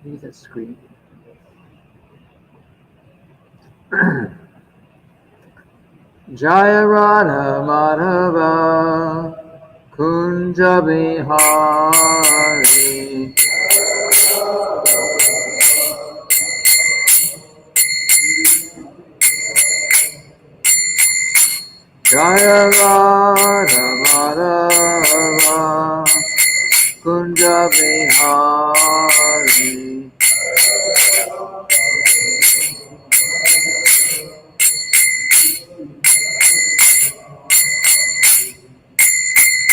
Use that screen. Jaya Radha Madhava Kunja Bihari Jaya Radha Madhava Kunja Bihari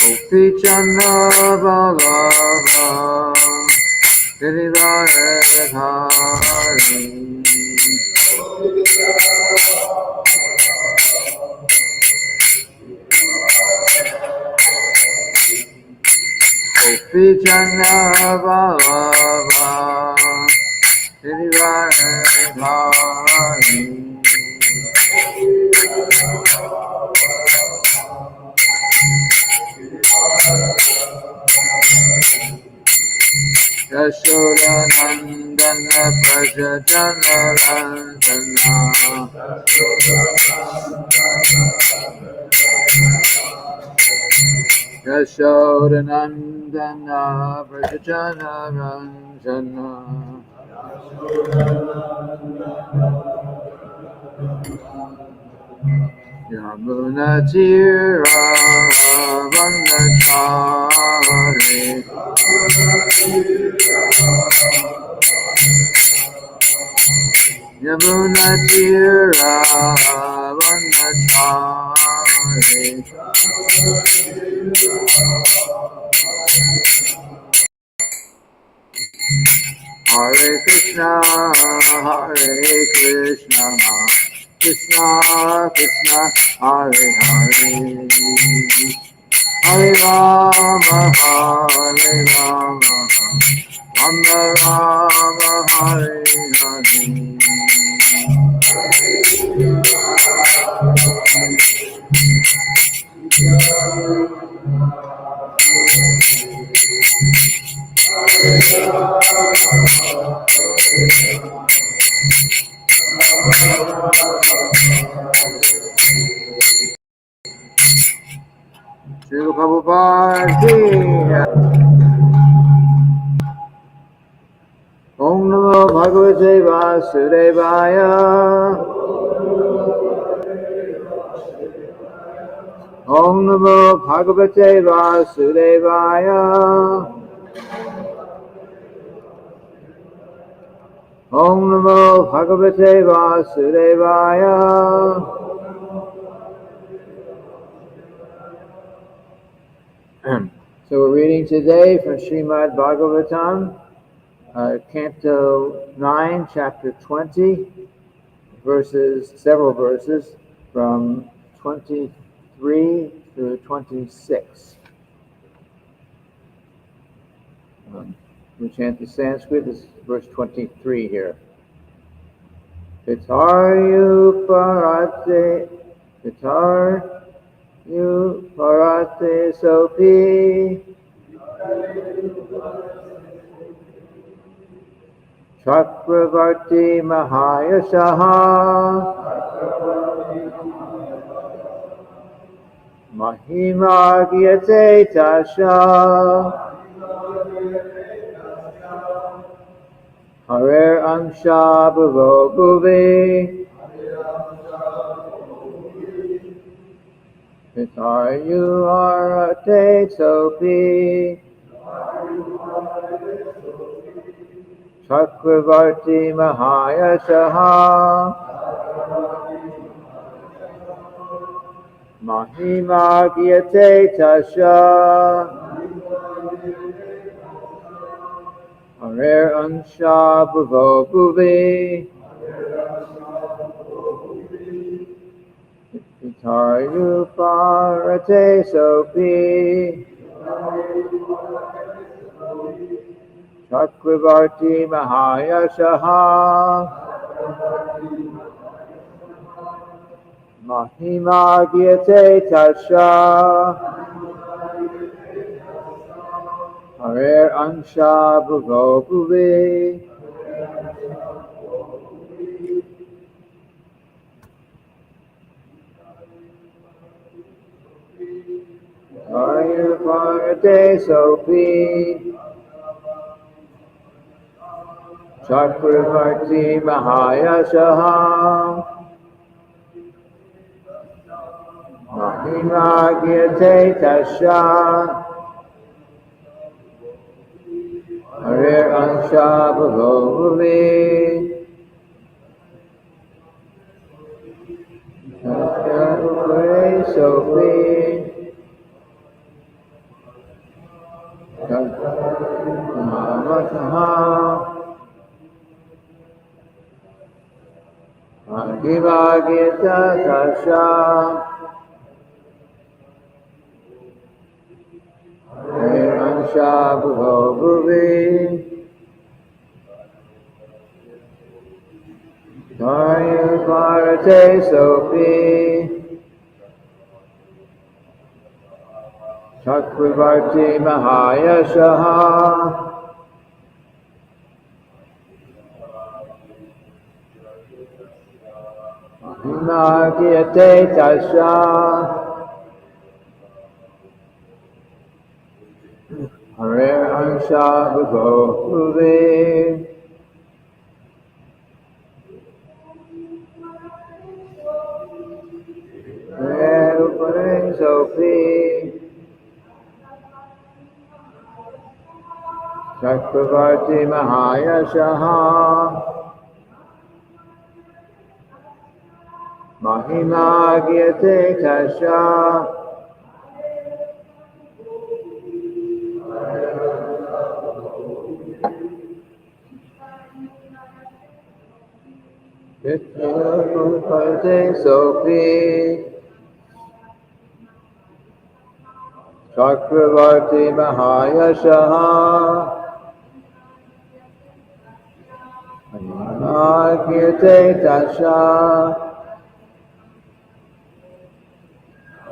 Gopi Chandra Bhagava Girivaradhari Gopi Chandra Bhagava Girivaradhari Yashoda Nandana Praja Janarandana Yashoda Nandana Praja Janarandana Yamuna Tira Vandachari Yamuna Tira Vandachari Hare Krishna, Hare Krishna, Krishna Krishna, Hare Hare, Hare Rama, Hare Rama, Rama Rama, Hare Hare. Srila Prabhupada ki Om Namo Bhagavate Vasudevaya Om Namo Bhagavate Vasudevaya Om Namo Bhagavate Vasudevaya So we're reading today from Srimad-bhagavatam, Canto 9, Chapter 20, several verses from 23 through 26. We chant the Sanskrit, this is verse 23 here. Pitar you parate sopi Chakravarti Mahayashaha Mahima Gyate Tasha Harer Ansha Bhuvo Bhuvi Pitar you arate sopi Chakravarti Mahayashaha Mahima Gyate Tasha Harer Ansha Bhuvo Bhuvi Pitaryu Parate Sopi Chakravarti Mahayashaha Mahima Gyate Tasha Harer Ansha Bhuvo Bhuvi Parvate Sopi Chakravarti Mahayashaha Mahimagiyate Tasha Harir Ansha Bhagavami Chakravarti Sopi Mahimagiyate Tasha Shabhuvi Daya Bharate Sopi Chakravarti Mahayashaha Mahimagiyate Tasha Hare Ansha Bhagavami Rupane Sopi Chakravarti Mahayashaha Mahimagiyate Tasha Rupane Sopi Chakravarti Mahayashaha Mahimagiyate Tasha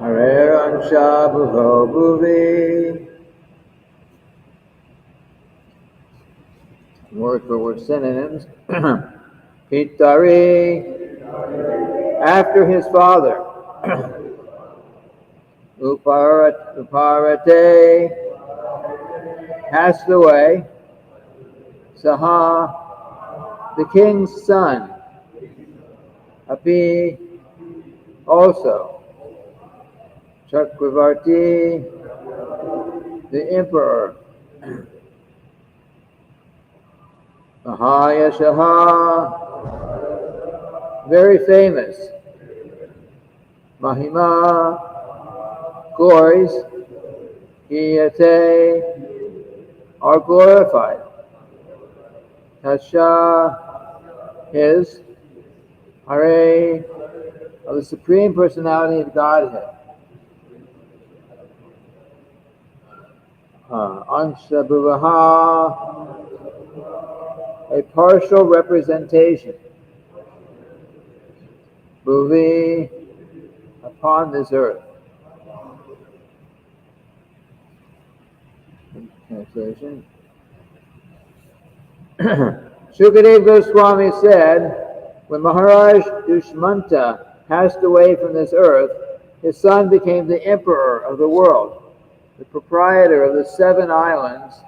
Hare Ansha Bhagavami. Word for word synonyms. Pitari, after his father. Uparate, passed away. Saha, the king's son. Api, also. Chakravarti, the emperor. Mahayashaha, very famous. Mahima, glories. Iyate, are glorified. Tasha, his. Hare, of the Supreme Personality of Godhead. Ansha Bhuvaha, a partial representation. Bhuvi, upon this earth. Translation. Shukadev Goswami said, when Maharaj Dushmanta passed away from this earth, his son became the emperor of the world, the proprietor of the 7 islands.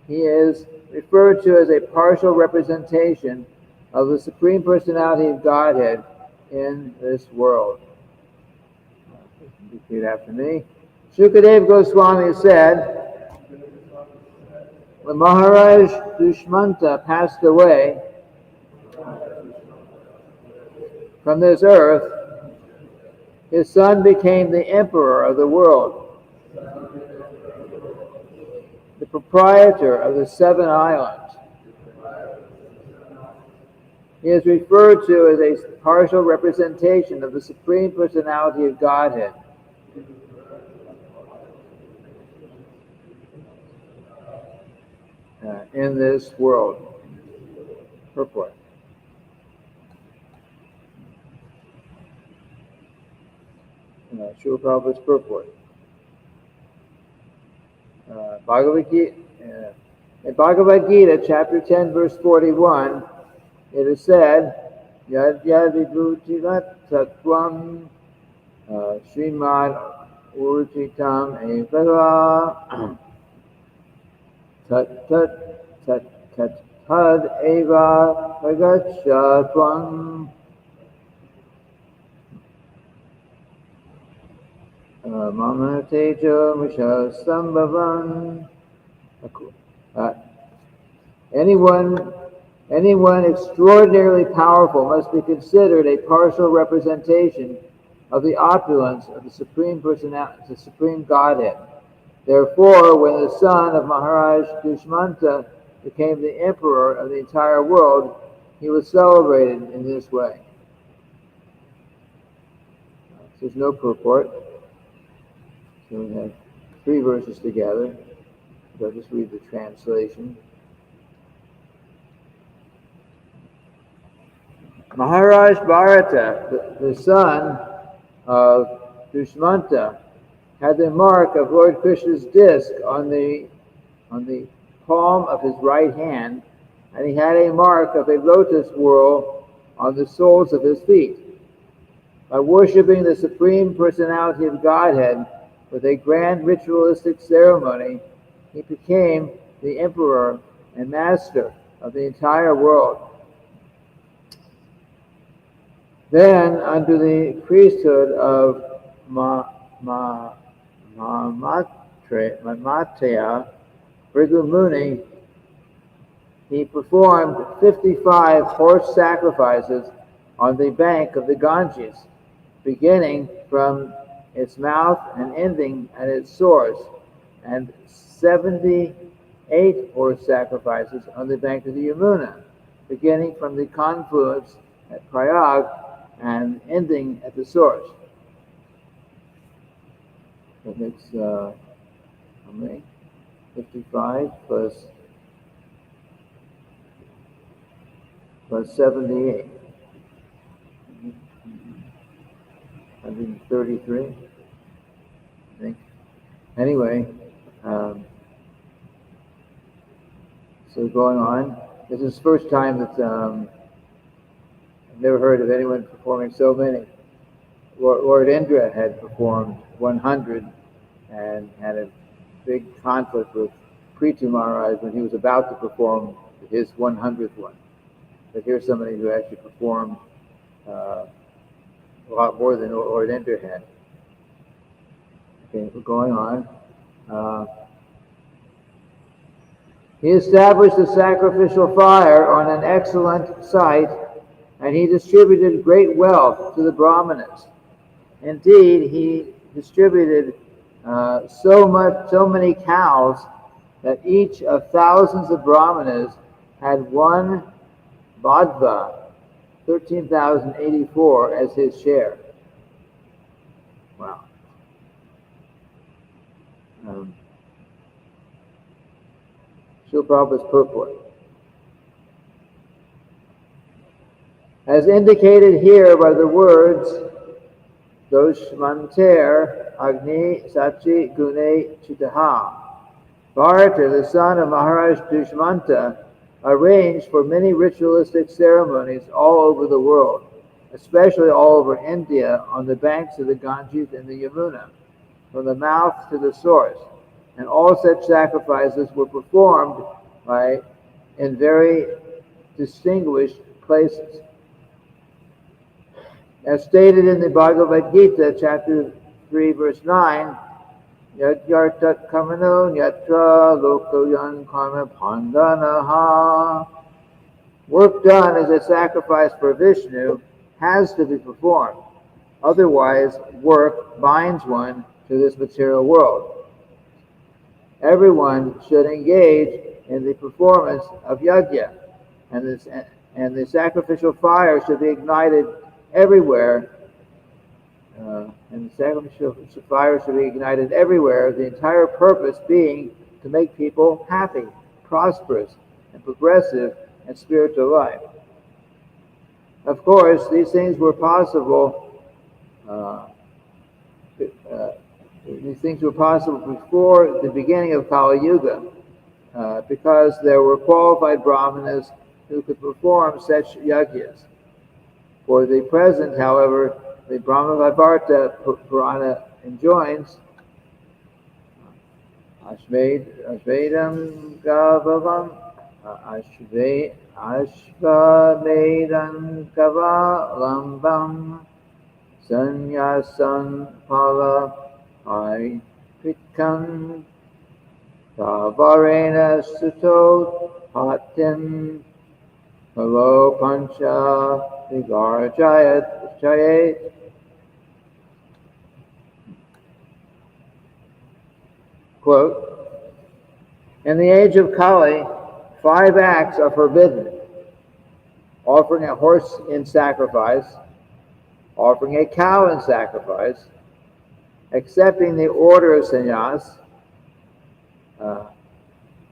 He is referred to as a partial representation of the Supreme Personality of Godhead in this world. Repeat after me. Shukadev Goswami said, when Maharaj Dushmanta passed away from this earth, his son became the emperor of the world, the proprietor of the 7 islands. He is referred to as a partial representation of the Supreme Personality of Godhead. In this world. Purport. Srila Prabhupada's purport. Bhagavad Gita, in Bhagavad Gita, chapter 10, verse 41, it is said, Yad yad vibhutivat tattvam Srimad urjitam eva tat tat tat tat tad eva pagacha tvam mama tejo musha sambhavan. Anyone extraordinarily powerful must be considered a partial representation of the opulence of the Supreme Personality, the Supreme Godhead. Therefore, when the son of Maharaj Dushmanta became the emperor of the entire world, he was celebrated in this way. There's no purport. So we have 3 verses together. I'll just read the translation. Maharaj Bharata, the son of Dushmanta, had the mark of Lord Krishna's disc on the palm of his right hand, and he had a mark of a lotus whorl on the soles of his feet. By worshipping the Supreme Personality of Godhead with a grand ritualistic ceremony, he became the emperor and master of the entire world. Then, under the priesthood of Mamatya Bhrigu Muni, he performed 55 horse sacrifices on the bank of the Ganges, beginning from its mouth and ending at its source, and 78 horse sacrifices on the bank of the Yamuna, beginning from the confluence at Prayag and ending at the source. That makes how many? 55 plus 78. 133, I think. Anyway, so going on. This is the first time that I've never heard of anyone performing so many. Lord Indra had performed 100 and had a big conflict with Prithu Maharaj when he was about to perform his 100th one. But here's somebody who actually performed a lot more than Lord Indra had. Okay, we're going on. He established a sacrificial fire on an excellent site, and he distributed great wealth to the Brahmanas. Indeed, he distributed so many cows that each of thousands of Brahmanas had one Badva, 13,084, as his share. Wow. Srila Prabhupada's purport. As indicated here by the words Doshmanter Agni Sachi Gune Chitaha, Bharata, the son of Maharaj Dushmanta, arranged for many ritualistic ceremonies all over the world, especially all over India on the banks of the Ganges and the Yamuna, from the mouth to the source, and all such sacrifices were performed in very distinguished places. As stated in the Bhagavad Gita, chapter 3, verse 9, Yad yartat kamano yatra lokoyan karma pandanaha. Work done as a sacrifice for Vishnu has to be performed. Otherwise, work binds one to this material world. Everyone should engage in the performance of yajna, and the sacrificial fire should be ignited everywhere. And the sacrificial fire should be ignited everywhere, the entire purpose being to make people happy, prosperous, and progressive in spiritual life. Of course, these things were possible. These things were possible before the beginning of Kali Yuga, because there were qualified brahmanas who could perform such yajnas. For the present, however, the Brahma Bharata Purana enjoins Ashvedam Gavavam Ashvamedam Kavalambam Sanyasan Pala Pikam Tavarena Suto Hatim Hello Pancha Vigarjayat Chayet. Quote, in the age of Kali, 5 acts are forbidden: offering a horse in sacrifice, offering a cow in sacrifice, accepting the order of sannyas,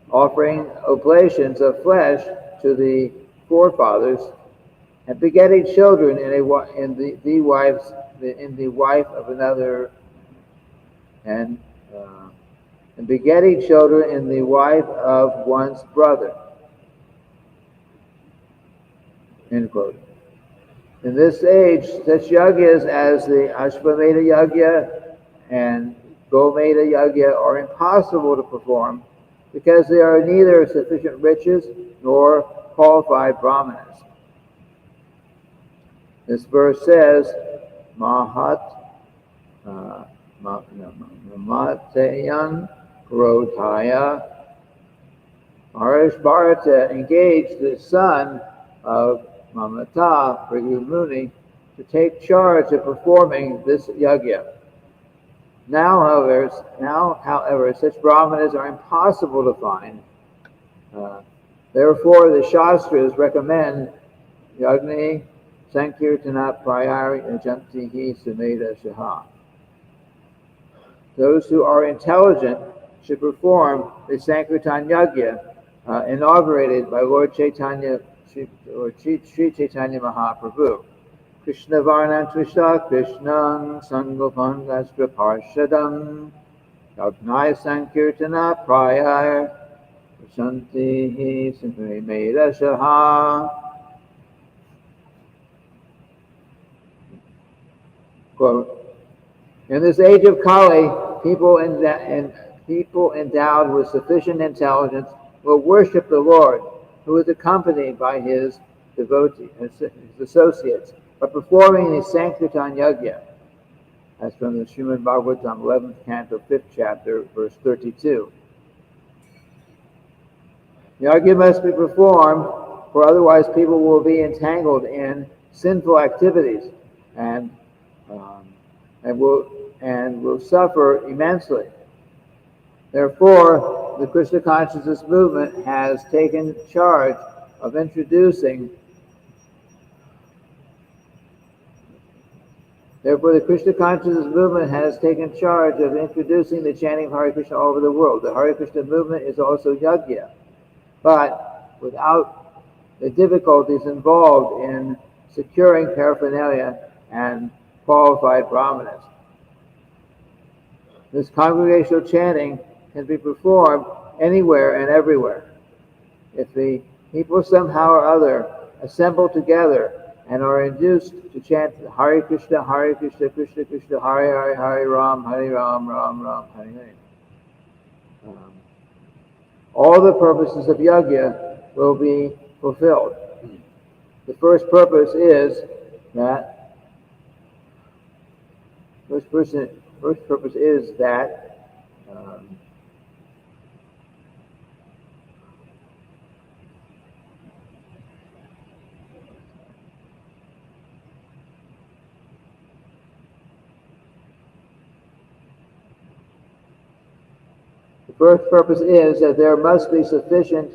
offering oblations of flesh to the forefathers, and begetting children in the wife of another, and begetting children in the wife of one's brother. End quote. In this age, such yagyas as the Ashvamedha Yagya and Gomedha Yagya are impossible to perform because there are neither sufficient riches nor qualified brahmanas. This verse says, Mamateyan Rodhaya. Maharishi Bharata engaged the son of Mamata, Bhrigu Muni, to take charge of performing this yagya. Now, however, such brahmanas are impossible to find. Therefore, the Shastras recommend Yagni Sankirtana Prayari Ajantihi Sumeda Shaha. Those who are intelligent should perform the Sankirtan Yagya inaugurated by Lord Chaitanya or Sri Chaitanya Mahaprabhu. Krishna Varnan Trisha Krishnang Sangopangastra Parshadam Yagnai Sankirtana Prayar Shantihi Sumeda Shaha. Quote, in this age of Kali, people endowed with sufficient intelligence will worship the Lord, who is accompanied by his devotees, his associates, by performing the Sankirtan Yagya. That's from the Srimad-bhagavatam 11th Canto, 5th chapter, verse 32. Yagya must be performed, for otherwise people will be entangled in sinful activities and will suffer immensely. Therefore, the Krishna consciousness movement has taken charge of introducing. Therefore, the Krishna consciousness movement has taken charge of introducing the chanting of Hare Krishna all over the world. The Hare Krishna movement is also yagya, but without the difficulties involved in securing paraphernalia and qualified brahmanas. This congregational chanting can be performed anywhere and everywhere. If the people somehow or other assemble together and are induced to chant Hare Krishna, Krishna Krishna, Hare Hare, Hare Ram, Ram Ram, Hare Hare. All the purposes of yagya will be fulfilled. The first purpose is that there must be sufficient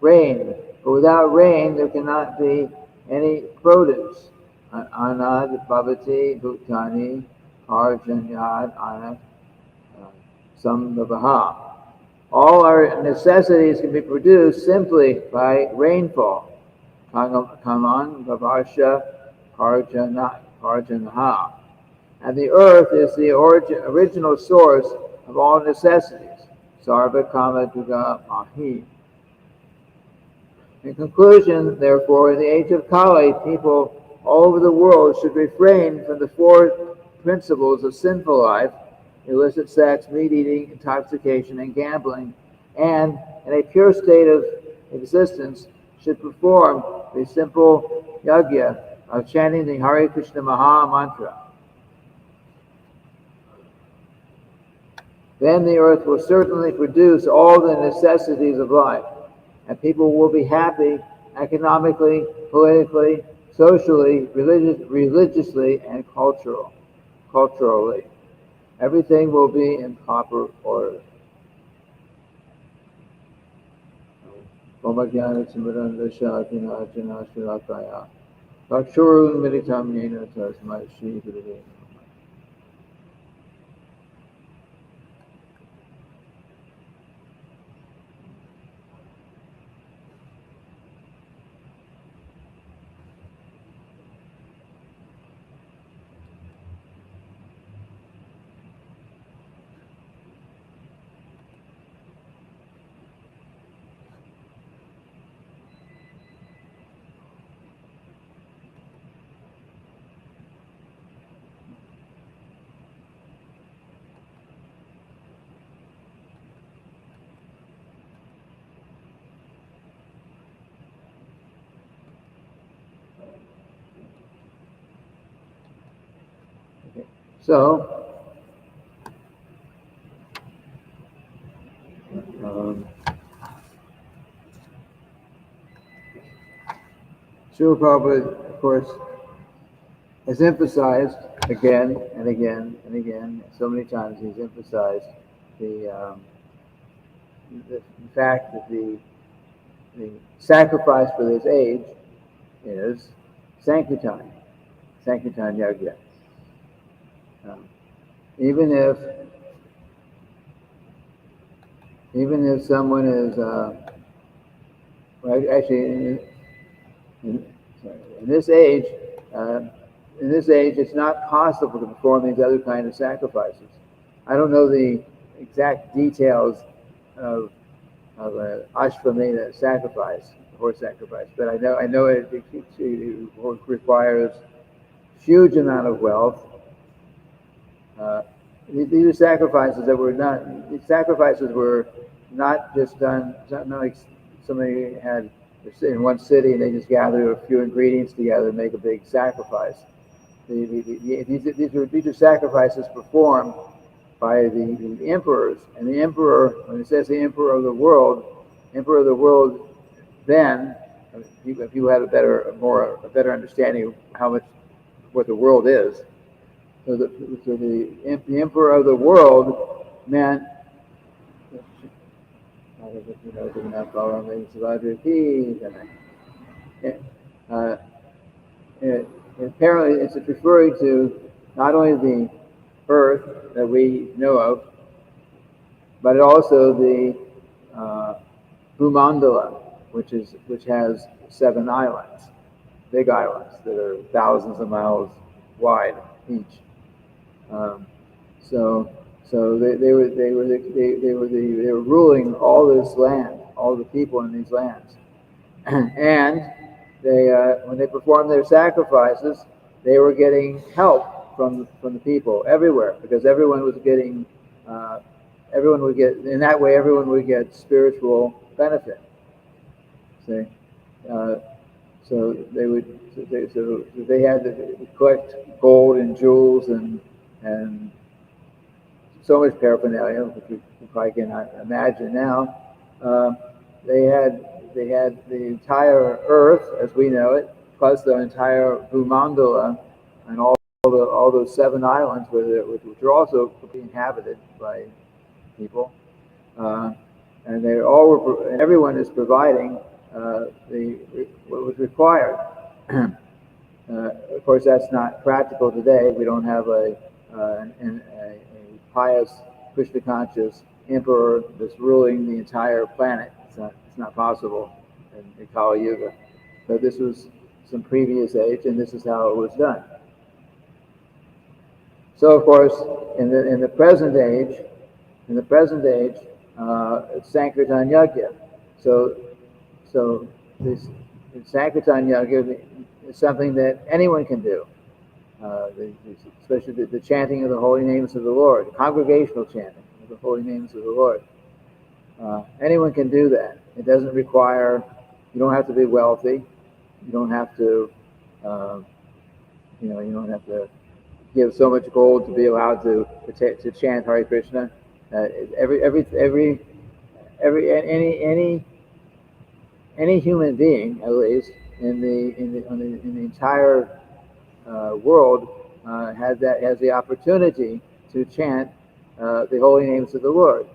rain. For without rain, there cannot be any produce. Anad Bhavati Bhutani Arjanyad Anad Sambhavaha. All our necessities can be produced simply by rainfall. Kaman Bhavasha Arjanaha. And the earth is the original source of all necessities. Sarva Kama Duga Mahi. In conclusion, therefore, in the age of Kali, people all over the world should refrain from the 4 principles of sinful life, illicit sex, meat eating, intoxication, and gambling, and in a pure state of existence should perform the simple yajna of chanting the Hare Krishna Maha Mantra. Then the earth will certainly produce all the necessities of life, and people will be happy economically, politically, socially, religiously, and culturally. Everything will be in proper order. So, Srila Prabhupada, of course, has emphasized again and again and again, so many times he's emphasized the fact that the sacrifice for this age is Sankirtan Yajna. Even if someone is, well, actually, in this age, it's not possible to perform these other kind of sacrifices. I don't know the exact details of an Ashvamedha sacrifice, horse sacrifice, but I know it requires huge amount of wealth. These are sacrifices that were not. These sacrifices were not just done. It's not like somebody had in one city and they just gather a few ingredients together and make a big sacrifice. These are sacrifices performed by the emperors, and the emperor, when it says the emperor of the world, then, if you had a better understanding of what the world is. So the emperor of the world meant, apparently it's referring to not only the earth that we know of, but also the Bhumandala, which has 7 islands, big islands that are thousands of miles wide each. So they were ruling all this land, all the people in these lands, and they when they performed their sacrifices, they were getting help from the people everywhere, because everyone would get in that way everyone would get spiritual benefit. See, so they had to collect gold and jewels and so much paraphernalia, which you probably cannot imagine now. They had the entire earth as we know it, plus the entire Bhumandala and all those 7 islands, which are also inhabited by people, and they all were. And everyone is providing what was required. Of course, that's not practical today. We don't have a pious, Krishna-conscious emperor that's ruling the entire planet. It's not possible in Kali Yuga. But this was some previous age, and this is how it was done. So, of course, in the present age, it's Sankirtan Yajna. So this Sankirtan Yajna is something that anyone can do. especially the chanting of the holy names of the Lord, congregational chanting of the holy names of the Lord. Anyone can do that. It doesn't require, you don't have to be wealthy. You don't have to, you don't have to give so much gold to be allowed to chant Hare Krishna. Any human being, at least in the entire world, has the opportunity to chant the holy names of the Lord,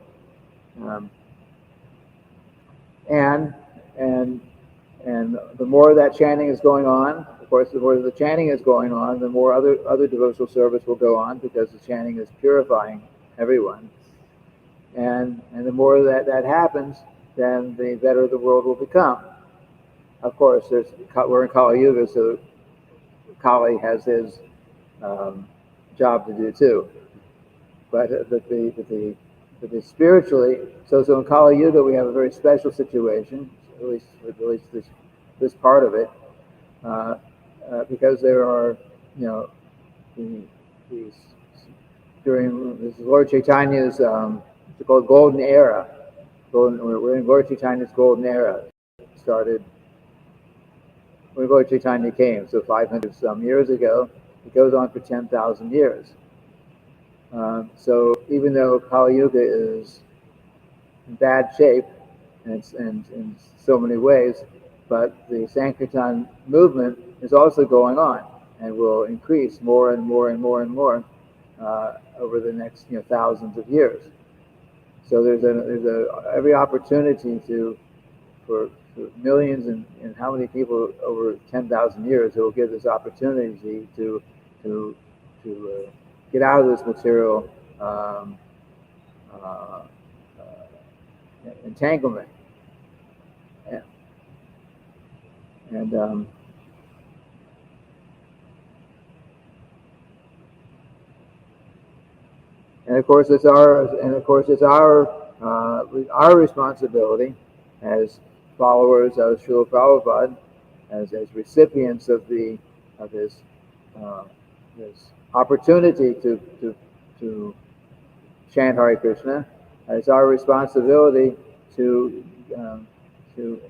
and the more that chanting is going on, of course, the more the chanting is going on, the more other devotional service will go on, because the chanting is purifying everyone, and the more that happens, then the better the world will become. Of course, we're in Kali Yuga, so Kali has his job to do too. But spiritually, so in Kali Yuga we have a very special situation, at least this part of it, because there are, during this is Lord Chaitanya's it's called Golden Era. We're in Lord Chaitanya's Golden Era. It started when Lord Chaitanya came, so 500 some years ago. It goes on for 10,000 years. So even though Kali Yuga is in bad shape, and in so many ways, but the Sankirtan movement is also going on and will increase more and more and more and more over the next thousands of years. So there's every opportunity for millions and how many people over 10,000 years, it will give this opportunity to get out of this material entanglement. And of course it's our responsibility as followers of Srila Prabhupada, as recipients of his opportunity to chant Hare Krishna. It's our responsibility to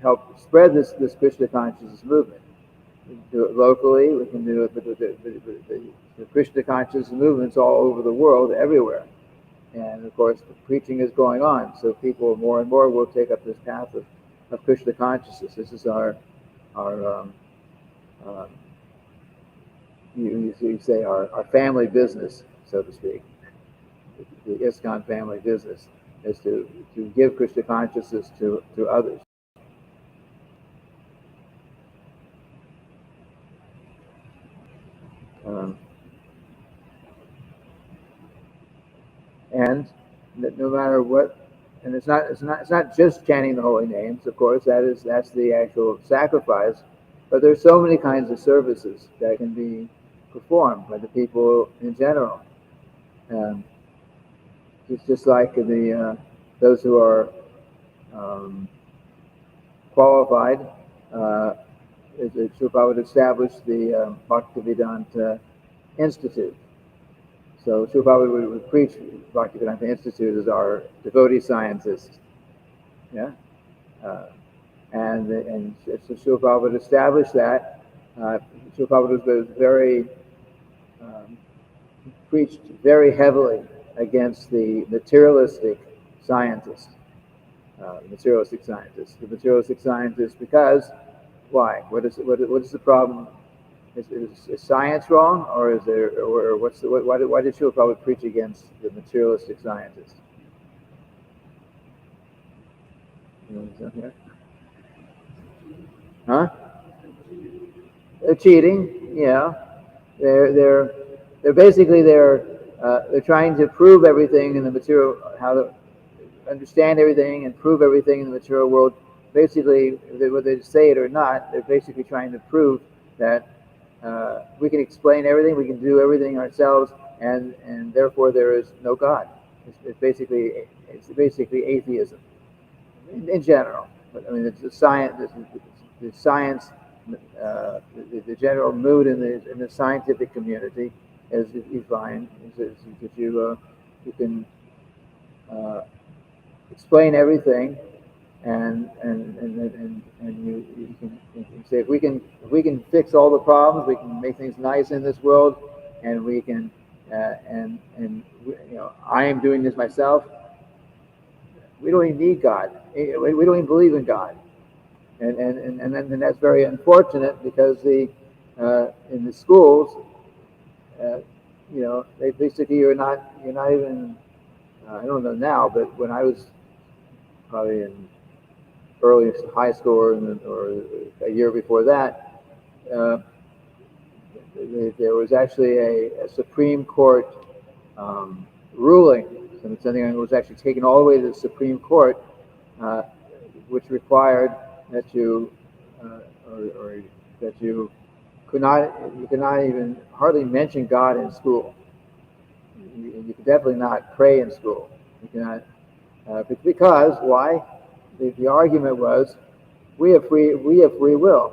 help spread this Krishna consciousness movement. We can do it locally. We can do it with the Krishna consciousness movements all over the world, everywhere. And of course, the preaching is going on, so people more and more will take up this path of Krishna consciousness. This is our you say our family business, so to speak. The ISKCON family business is to give Krishna consciousness to others. And no matter what, and it's not just chanting the holy names. Of course, that's the actual sacrifice. But there's so many kinds of services that can be performed by the people in general. It's just like those who are qualified. Srila Prabhupada established the Bhaktivedanta Institute. So Srila Prabhupada would preach Bhaktivedanta Institute as our devotee scientist. Yeah? And so Srila Prabhupada established that. Srila Prabhupada was very, preached very heavily against the materialistic scientists. The materialistic scientists, because why? What is the problem? Is science wrong, or is there, or why did Srila Prabhupada preach against the materialistic scientists? Huh? They're cheating. Yeah, they're basically they're trying to prove everything in the material, how to understand everything and prove everything in the material world. Basically, whether they say it or not, they're basically trying to prove that we can explain everything, we can do everything ourselves, and therefore there is no God. It's basically atheism in general. But I mean, the science the general mood in the scientific community, as you find, is that you can explain everything, and you can say, if we can fix all the problems, we can make things nice in this world, and we can I am doing this myself. We don't even need God. We don't even believe in God, and that's very unfortunate, because in the schools, they basically you're not even I don't know now, but when I was probably in early high school or a year before that, uh, there was actually a Supreme Court ruling, something that was actually taken all the way to the Supreme Court, uh, which required that you or that you could not even hardly mention God in school. You could definitely not pray in school. You cannot because why? The argument was, we have free will.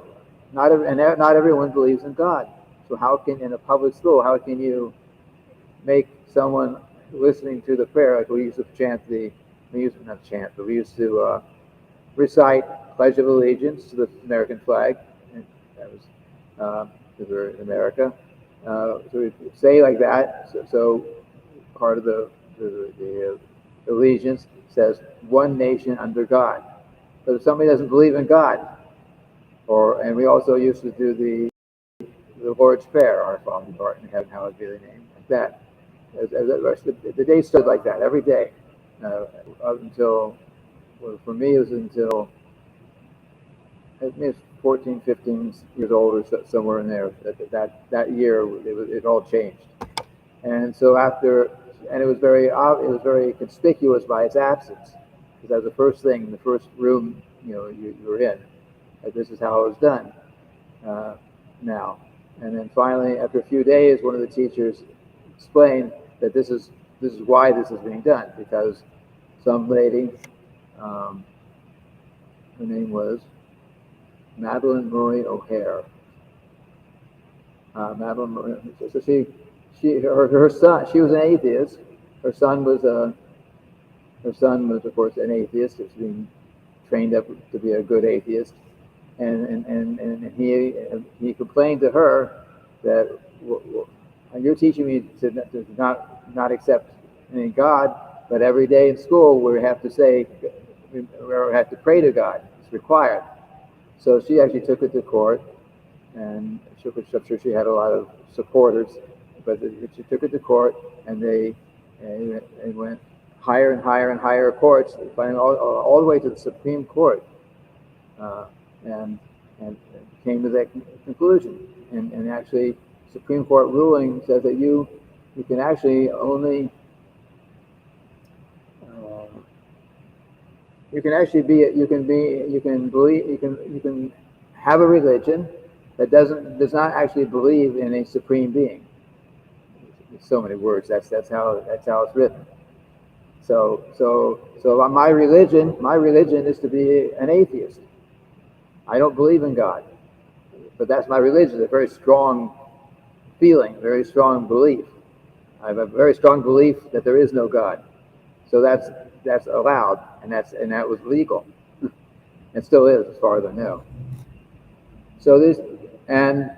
Not everyone believes in God. So how can, in a public school, how can you make someone listening to the prayer, like we used to recite Pledge of Allegiance to the American flag, and that was because we're in America. So we say like that. So part of the allegiance says one nation under God. But if somebody doesn't believe in God, and we also used to do the Lord's Prayer, Our Father who art in heaven, hallowed be thy name, like that. The day started like that every day, up until, well, for me it was until I think it's 14, 15 years old, or somewhere in there. That year it all changed, and so and it was very conspicuous by its absence, because that was the first thing in the first room you were in. That this is how it was done now. And then finally, after a few days, one of the teachers explained that this is why this is being done, because some lady, her name was Madeline Murray O'Hare. Madeline Murray. So her son. She was an atheist. Her son was of course an atheist. He was being trained up to be a good atheist, and he complained to her that, you're teaching me to not accept any God, but every day in school we have to pray to God. It's required. So she actually took it to court, and I'm sure she had a lot of supporters, but she took it to court, and they went higher and higher and higher courts, finally all the way to the Supreme Court, and came to that conclusion. And actually, Supreme Court ruling says that you can actually only you can have a religion that does not actually believe in a supreme being. So many words. That's how it's written. So my religion is to be an atheist. I don't believe in God, but that's my religion. It's a very strong feeling, very strong belief. I have a very strong belief that there is no God. So that's allowed, and that was legal. It still is, as far as I know. So this and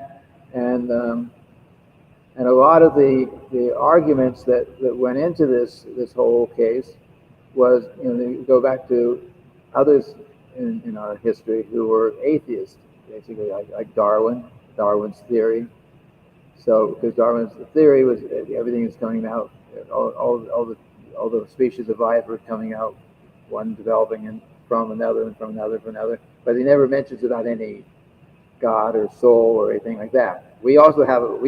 a lot of the arguments that went into this whole case was, you go back to others in our history who were atheists, basically like Darwin's theory. So because Darwin's theory was everything is coming out, all the species of life are coming out, one developing from another, but he never mentions about any God or soul or anything like that. We also have an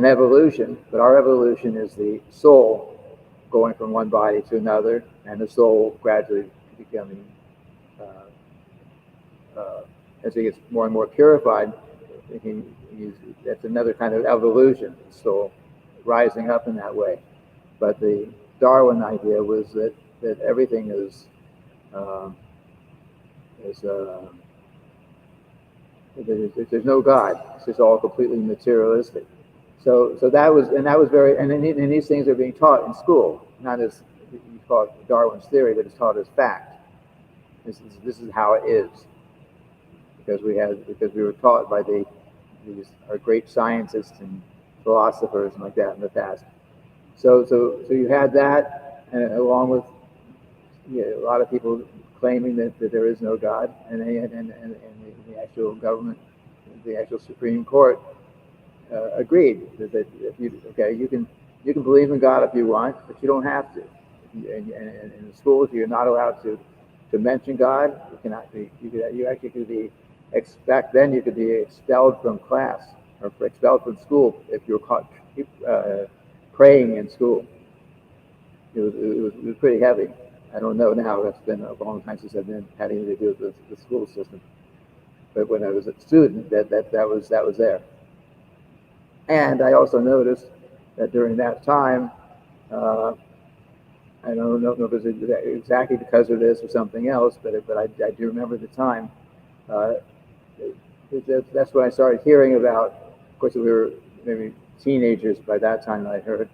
evolution, but our evolution is the soul going from one body to another, and the soul gradually becoming, as it gets more and more purified, that's another kind of evolution, the soul rising up in that way. But the Darwin idea was that everything is there's no God. It's just all completely materialistic. So that was very, and these things are being taught in school, not as you call it Darwin's theory, but it's taught as fact. This is how it is, because we were taught by these our great scientists and philosophers and like that in the past. So you had that, and along with a lot of people claiming that there is no God, and the actual government, the actual Supreme Court agreed that if you can believe in God if you want, but you don't have to. And in the schools, you're not allowed to mention God. You cannot be. You actually could be back then. You could be expelled from class or expelled from school if you were caught praying in school. It was pretty heavy. I don't know now. That's been a long time since I've been had anything to do with the school system. But when I was a student, that was there. And I also noticed that during that time, I don't know if it was exactly because of this or something else, but I do remember the time. That's when I started hearing about. Of course, we were maybe teenagers by that time. I heard,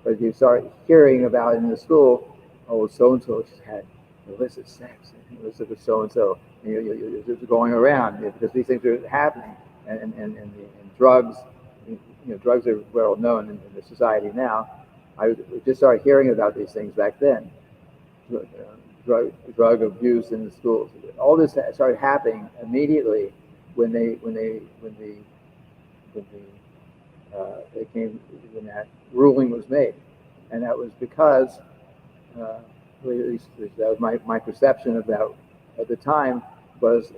but you start hearing about in the school. Oh, so and so just had illicit sex. Illicit with so and so. It's going around because these things are happening, and drugs. Drugs are well known in the society now. I just started hearing about these things back then. Drug abuse in the schools. All this started happening immediately when that ruling was made, and that was because at least that was my perception about at the time was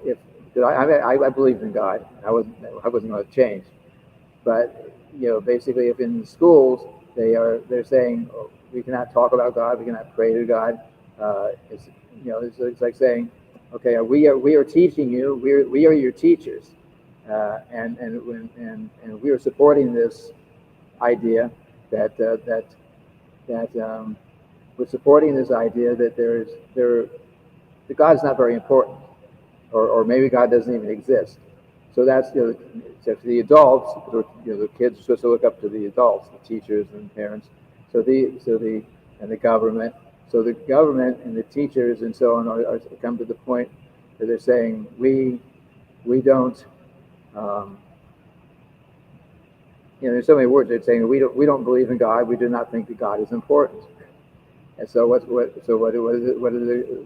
I believed in God. I wasn't going to change, but basically if in the schools they're saying, oh, we cannot talk about God, we cannot pray to God. It's like saying, okay, we are teaching you, we are your teachers, and we are supporting this idea that we're supporting this idea that that God's not very important, or maybe God doesn't even exist. So that's so for the adults, the kids are supposed to look up to the adults, the teachers and parents. And the government. So the government and the teachers and so on are come to the point that they're saying we don't. There's so many words. They're saying we don't believe in God. We do not think that God is important. And so what are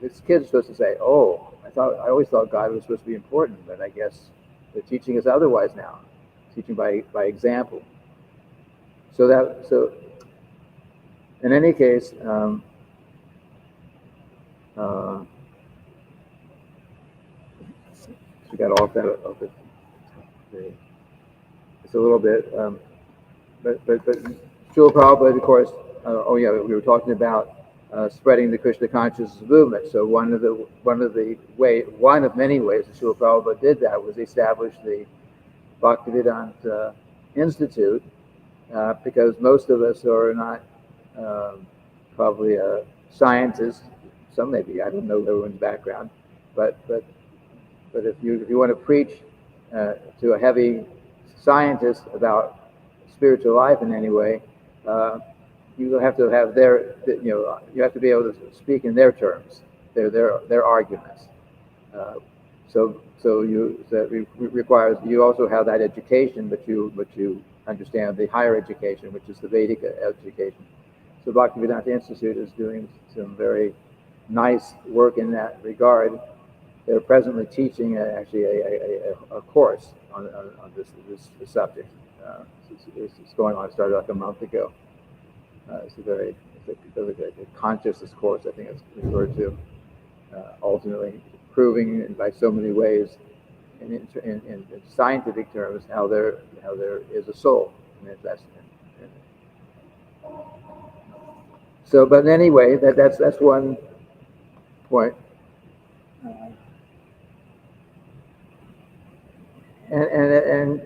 this kids supposed to say? Oh, I always thought God was supposed to be important, but I guess they're teaching us otherwise now, teaching by example. So in any case, we got off that. It's a little bit, but Srila Prabhupada, of course. We were talking about spreading the Krishna consciousness movement. So one of many ways that Srila Prabhupada did that was establish the Bhaktivedanta Institute, because most of us are not probably scientists. Some maybe, I don't know everyone's background, but if you want to preach to a heavy scientist about spiritual life in any way, you have to have you have to be able to speak in their terms, their arguments. That requires you also have that education, but you understand the higher education, which is the Vedic education. So Bhaktivedanta Institute is doing some very nice work in that regard. They're presently teaching actually a course on this subject. It's going on. It started like a month ago. It's a consciousness course, I think it's referred to. Ultimately, proving by so many ways, in scientific terms, how there is a soul. But anyway, that's one point. And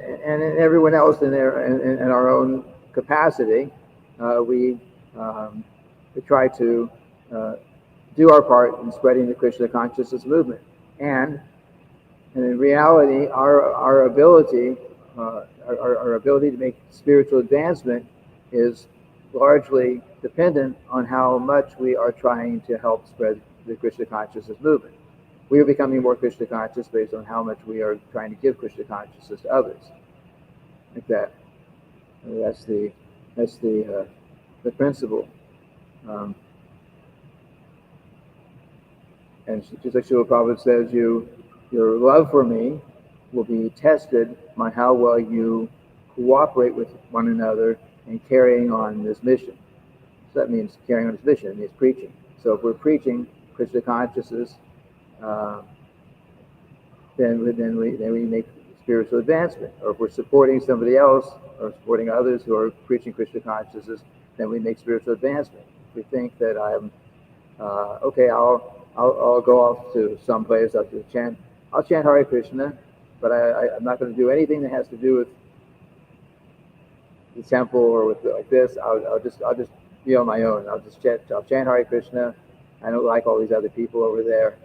everyone else in our own capacity, we try to do our part in spreading the Krishna consciousness movement. And in reality, our ability to make spiritual advancement is largely dependent on how much we are trying to help spread the Krishna consciousness movement. We are becoming more Krishna conscious based on how much we are trying to give Krishna consciousness to others. Like that. That's the principle. And just like Srila Prabhupada says, your love for me will be tested by how well you cooperate with one another in carrying on this mission. So that means carrying on this mission. It means preaching. So if we're preaching Krishna consciousness, then we make spiritual advancement. Or if we're supporting somebody else or supporting others who are preaching Krishna consciousness, then we make spiritual advancement. If we think that I'm okay, I'll go off to some place. I'll chant Hare Krishna, but I'm not going to do anything that has to do with the temple or with like this. I'll just be on my own. I'll chant Hare Krishna. I don't like all these other people over there.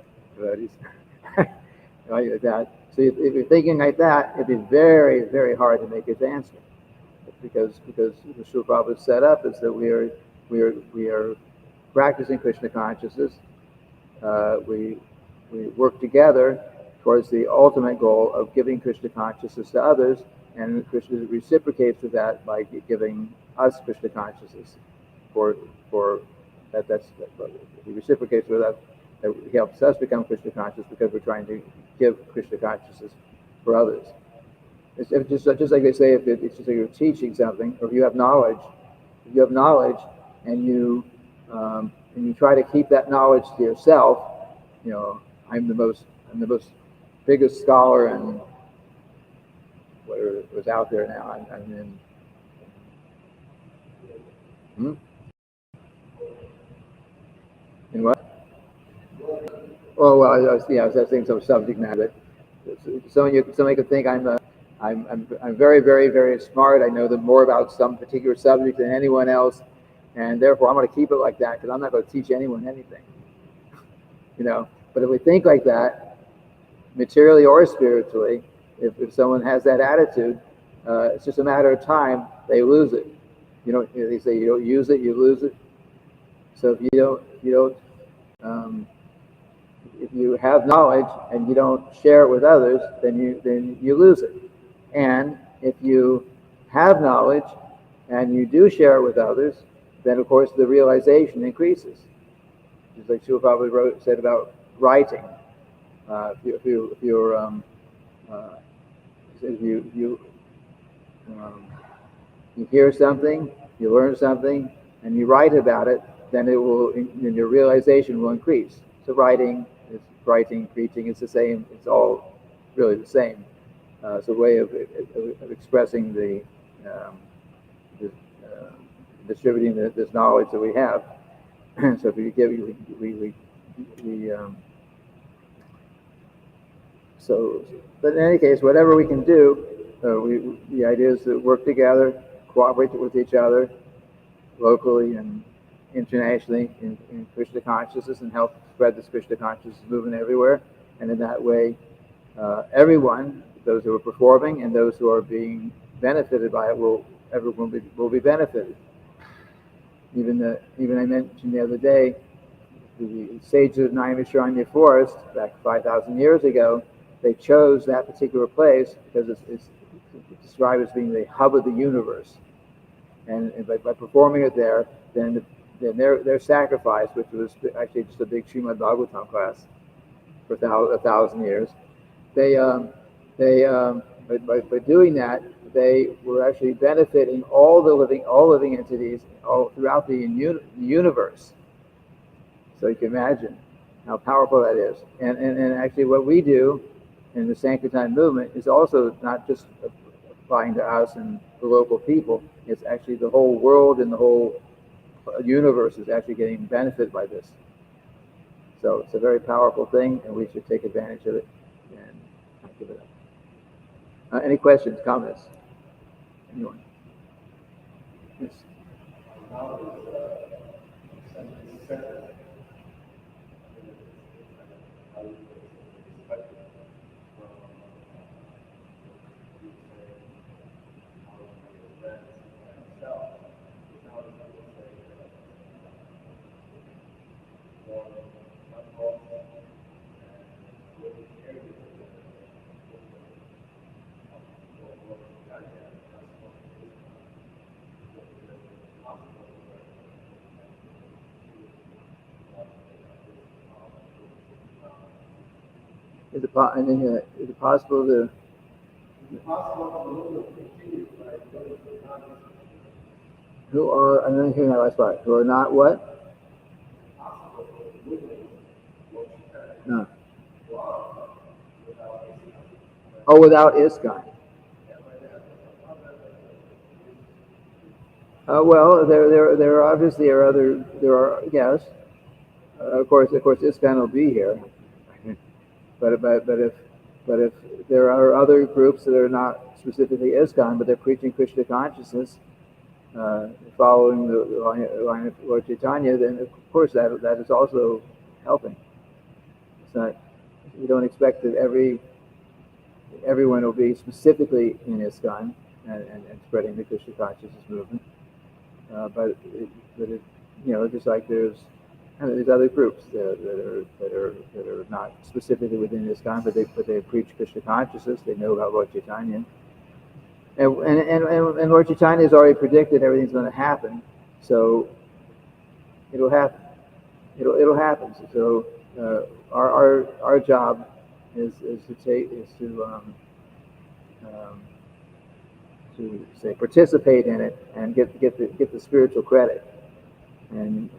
Like that. So if you're thinking like that, it'd be very, very hard to make advancement, because the Srila Prabhupada set up is that we are practicing Krishna consciousness. We work together towards the ultimate goal of giving Krishna consciousness to others, and Krishna reciprocates with that by giving us Krishna consciousness. He reciprocates with us. That he helps us become Krishna conscious because we're trying to give Krishna consciousness for others. It's just like they say, it's just like you're teaching something, or if you have knowledge, and you try to keep that knowledge to yourself. I'm the biggest scholar and whatever was out there now. I'm in what? Oh well, I was saying some subject matter. Somebody could think I'm very, very, very smart. I know more about some particular subject than anyone else, and therefore I'm going to keep it like that because I'm not going to teach anyone anything. But if we think like that, materially or spiritually, if someone has that attitude, it's just a matter of time they lose it. They say you don't use it, you lose it. So if you have knowledge and you don't share it with others, then you lose it. And if you have knowledge and you do share it with others, then of course the realization increases. Just like Srila Prabhupada said about writing. If you hear something, you learn something, and you write about it, then your realization will increase. So writing, preaching, it's the same. It's all really the same. It's a way of expressing distributing this knowledge that we have. So if we give, but in any case, whatever we can do, the idea is to work together, cooperate with each other, locally and internationally in Krishna consciousness, and help spread this Krishna consciousness movement everywhere. And in that way, everyone, those who are performing and those who are being benefited by it, everyone will be benefited. Even I mentioned the other day, the sages of Naimisharanya Forest, back 5,000 years ago, they chose that particular place because it's described as being the hub of the universe. And by performing it there, then their sacrifice, which was actually just a big Srimad-bhagavatam Class for 1,000 years, by doing that, they were actually benefiting all living entities all throughout the universe. So you can imagine how powerful that is. And actually what we do in the Sankirtan movement is also not just applying to us and the local people. It's actually the whole world and the whole universe is actually getting benefit by this. So it's a very powerful thing, and we should take advantage of it and not give it up. Any questions, comments? Anyone? Yes. Is it possible to? Who are? I'm not hearing that last part. Who are not what? No. Oh, without ISKCON. Well, there obviously are other. There are, yes. Of course, ISKCON will be here. But if there are other groups that are not specifically ISKCON, but they're preaching Krishna consciousness, following the line of Lord Chaitanya, then of course that is also helping. It's not. You don't expect that everyone will be specifically in ISKCON and spreading the Krishna consciousness movement. But just like there's other groups that are not specifically within ISKCON, but they preach Krishna consciousness. They know about Lord Chaitanya, and Lord Chaitanya has already predicted everything's going to happen, so it'll happen. It'll happen. So our job is to say participate in it and get the spiritual credit. And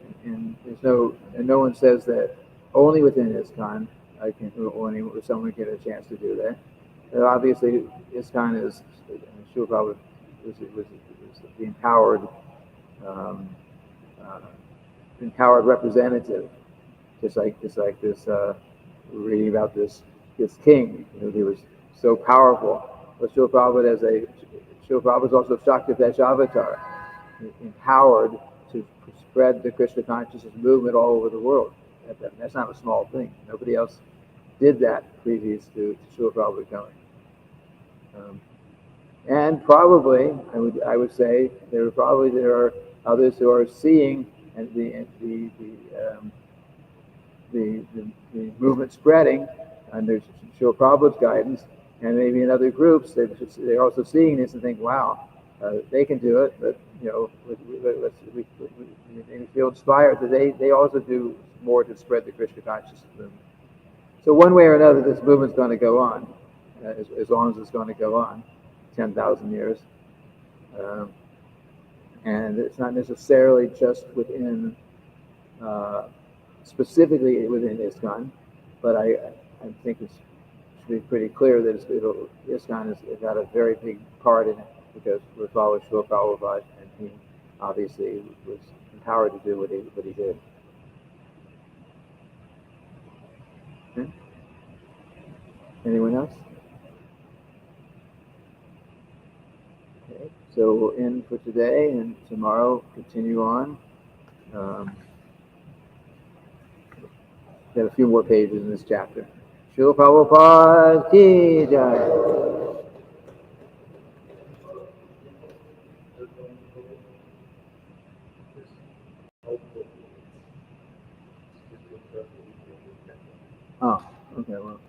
no one says that only within ISKCON someone get a chance to do that. And obviously, ISKCON is Srila Prabhupada was the empowered representative, just like this. We're reading about this king. He was so powerful. But Srila Prabhupada is also Shaktipesh avatar, empowered to spread the Krishna consciousness movement all over the world. That's not a small thing. Nobody else did that previous to Srila Prabhupada coming. And probably, I would say, there are others who are seeing and the movement spreading under Srila Prabhupada's guidance, and maybe in other groups they're also seeing this and think, wow, they can do it, but we feel inspired that they also do more to spread the Krishna consciousness movement. So one way or another, this movement's going to go on, as long as it's going to go on, 10,000 years. And it's not necessarily just within, specifically within ISKCON, but I think it should be pretty clear that ISKCON has got a very big part in it, because we follow Srila Prabhupada, and he obviously was empowered to do what he did. Okay. Anyone else? Okay, so we'll end for today, and tomorrow continue on. Got a few more pages in this chapter. Srila Prabhupada ki jai. Oh, okay, well.